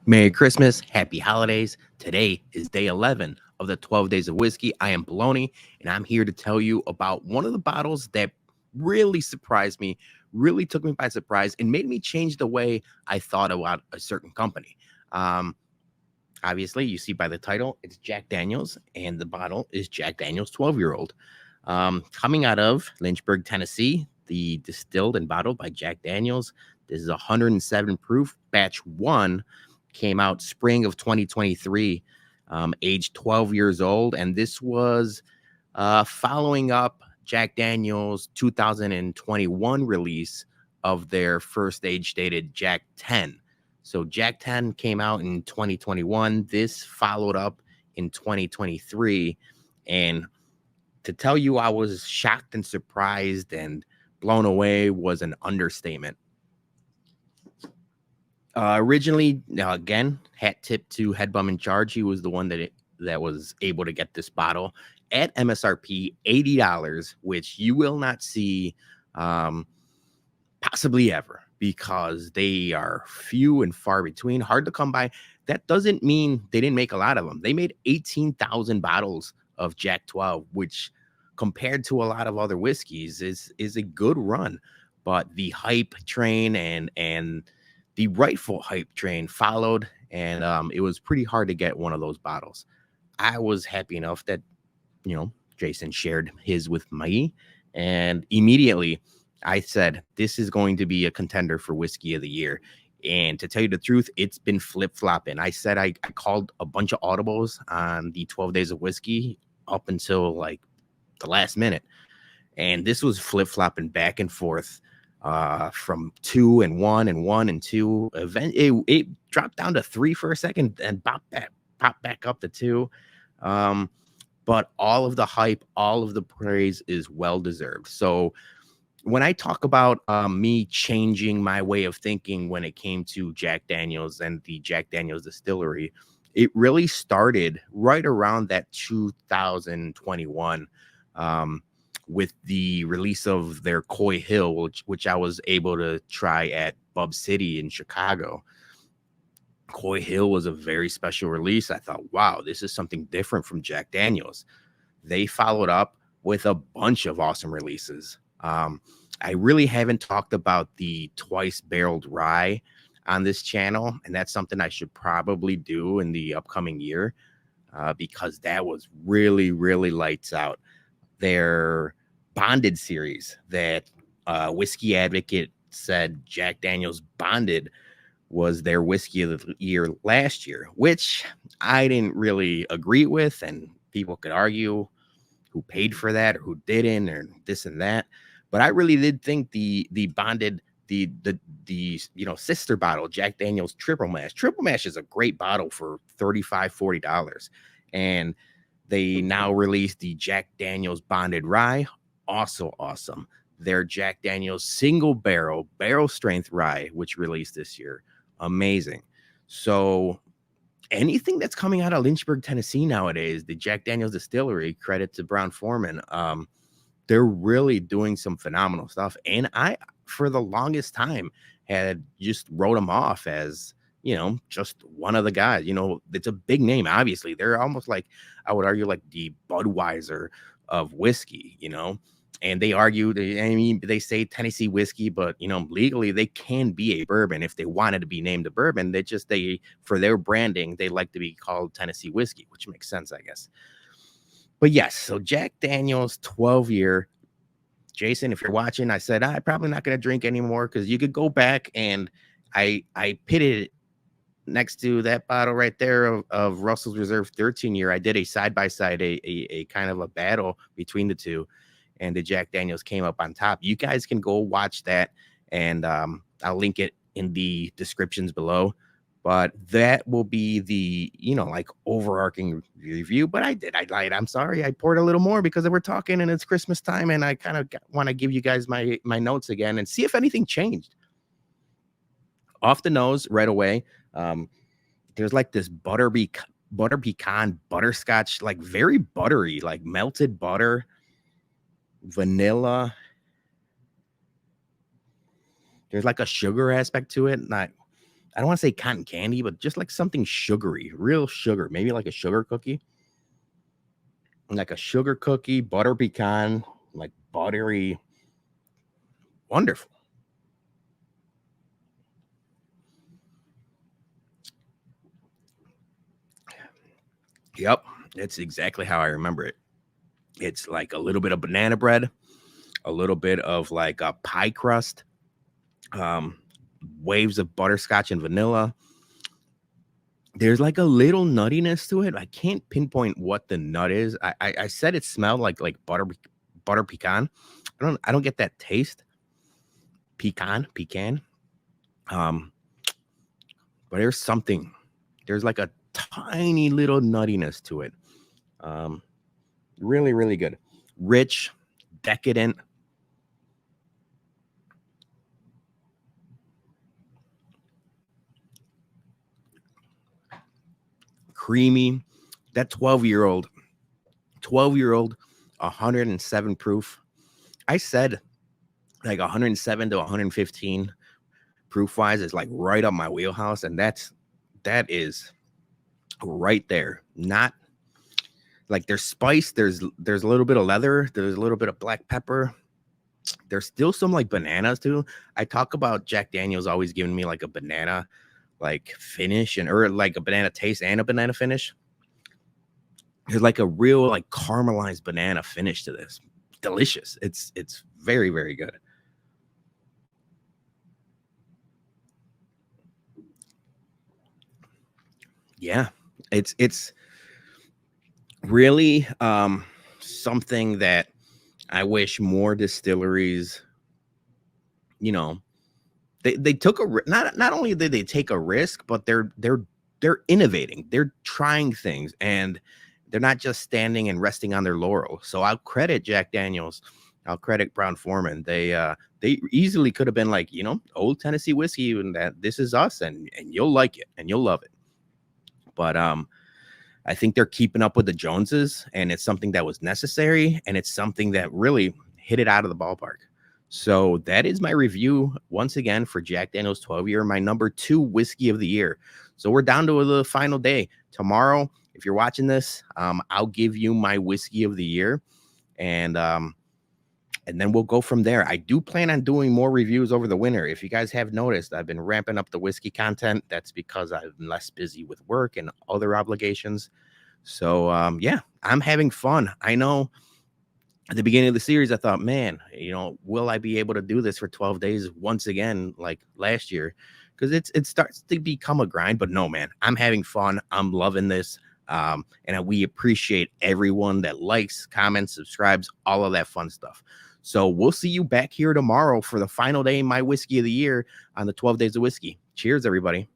Merry Christmas, happy holidays. Today is day 11 of the 12 days of whiskey. I am Bologna, and I'm here to tell you about one of the bottles that really surprised me, really took me by surprise, and made me change the way I thought about a certain company. Um, Obviously, you see by the title, it's Jack Daniels, and the bottle is Jack Daniels 12-year-old. Coming out of Lynchburg, Tennessee, the distilled and bottled by Jack Daniels. This is 107 proof. Batch one came out spring of 2023, age 12 years old. And this was following up Jack Daniels' 2021 release of their first age stated Jack 10. So Jack 10 came out in 2021. This followed up in 2023. And to tell you I was shocked and surprised and blown away was an understatement. Originally, again, hat tip to Headbum in Charge. He was the one that was able to get this bottle at MSRP $80, which you will not see possibly ever, because they are few and far between, hard to come by. That doesn't mean they didn't make a lot of them. They made 18,000 bottles of Jack 12, which compared to a lot of other whiskeys is a good run. But the hype train and the rightful hype train followed, and it was pretty hard to get one of those bottles. I was happy enough that, Jason shared his with me, and immediately I said, this is going to be a contender for whiskey of the year. And to tell you the truth, it's been flip-flopping. I said I called a bunch of audibles on the 12 days of whiskey up until like the last minute. And this was flip-flopping back and forth from 2 and 1 and 1 and 2. It dropped down to 3 for a second and popped back up to 2. But all of the hype, all of the praise is well-deserved. So when I talk about me changing my way of thinking when it came to Jack Daniels and the Jack Daniels distillery, it really started right around that 2021 with the release of their Coy Hill, which I was able to try at Bub City in Chicago. Coy Hill was a very special release. I thought, wow, this is something different from Jack Daniels. They followed up with a bunch of awesome releases. I really haven't talked about the twice barreled rye on this channel, and that's something I should probably do in the upcoming year because that was really, really lights out. Their bonded series that Whiskey Advocate said Jack Daniels Bonded was their whiskey of the year last year, which I didn't really agree with, and people could argue who paid for that or who didn't or this and that. But I really did think the bonded, the sister bottle, Jack Daniels Triple Mash. Triple Mash is a great bottle for $35-$40. And they now released the Jack Daniels Bonded Rye. Also awesome. Their Jack Daniels Single Barrel Strength Rye, which released this year. Amazing. So anything that's coming out of Lynchburg, Tennessee nowadays, the Jack Daniels Distillery, credit to Brown Foreman, they're really doing some phenomenal stuff. And I, for the longest time, had just wrote them off as, just one of the guys. It's a big name, obviously. They're almost like, I would argue, like the Budweiser of whiskey, and they argue, they say Tennessee whiskey, but, legally they can be a bourbon. If they wanted to be named a bourbon, for their branding, they like to be called Tennessee whiskey, which makes sense, I guess. But yes, so Jack Daniels 12-year. Jason, if you're watching, I said, I'm probably not going to drink anymore, because you could go back and I pitted it next to that bottle right there of Russell's Reserve 13-year. I did a side-by-side, a kind of a battle between the two, and the Jack Daniels came up on top. You guys can go watch that, and I'll link it in the descriptions below. But that will be the, overarching review. But I lied. I'm sorry. I poured a little more because we're talking and it's Christmas time, and I kind of want to give you guys my notes again and see if anything changed. Off the nose right away, there's like this butter pecan butterscotch, like very buttery, like melted butter, vanilla. There's like a sugar aspect to it. I don't want to say cotton candy, but just like something sugary, real sugar, maybe like a sugar cookie, butter pecan, like buttery, wonderful. Yep, that's exactly how I remember it. It's like a little bit of banana bread, a little bit of like a pie crust, um, waves of butterscotch and vanilla. There's like a little nuttiness to it. I can't pinpoint what the nut is. I said it smelled like butter pecan. I don't get that taste. Pecan. Um, but there's something. There's like a tiny little nuttiness to it. Um, really, really good. Rich, decadent. Creamy. That 12-year old, 107 proof. I said like 107 to 115 proof wise is like right up my wheelhouse, and that is right there. Not like there's spice, there's a little bit of leather, there's a little bit of black pepper. There's still some like bananas too. I talk about Jack Daniels always giving me like a banana like finish or like a banana taste and a banana finish. There's like a real like caramelized banana finish to this. Delicious. It's very, very good. Yeah. It's really something that I wish more distilleries, you know, they took not only did they take a risk, but they're innovating. They're trying things, and they're not just standing and resting on their laurel. So I'll credit Jack Daniels. I'll credit Brown Foreman. They easily could have been like, Old Tennessee whiskey, and that this is us, and you'll like it and you'll love it. But I think they're keeping up with the Joneses, and it's something that was necessary, and it's something that really hit it out of the ballpark. So that is my review once again for Jack Daniel's 12-year, my number 2 whiskey of the year. So we're down to the final day. Tomorrow, if you're watching this, I'll give you my whiskey of the year, and then we'll go from there. I do plan on doing more reviews over the winter. If you guys have noticed, I've been ramping up the whiskey content. That's because I'm less busy with work and other obligations. So, yeah, I'm having fun. I know at the beginning of the series, I thought, man, will I be able to do this for 12 days once again, like last year? Because it starts to become a grind. But no, man, I'm having fun. I'm loving this. And we appreciate everyone that likes, comments, subscribes, all of that fun stuff. So we'll see you back here tomorrow for the final day of my whiskey of the year on the 12 Days of Whiskey. Cheers, everybody.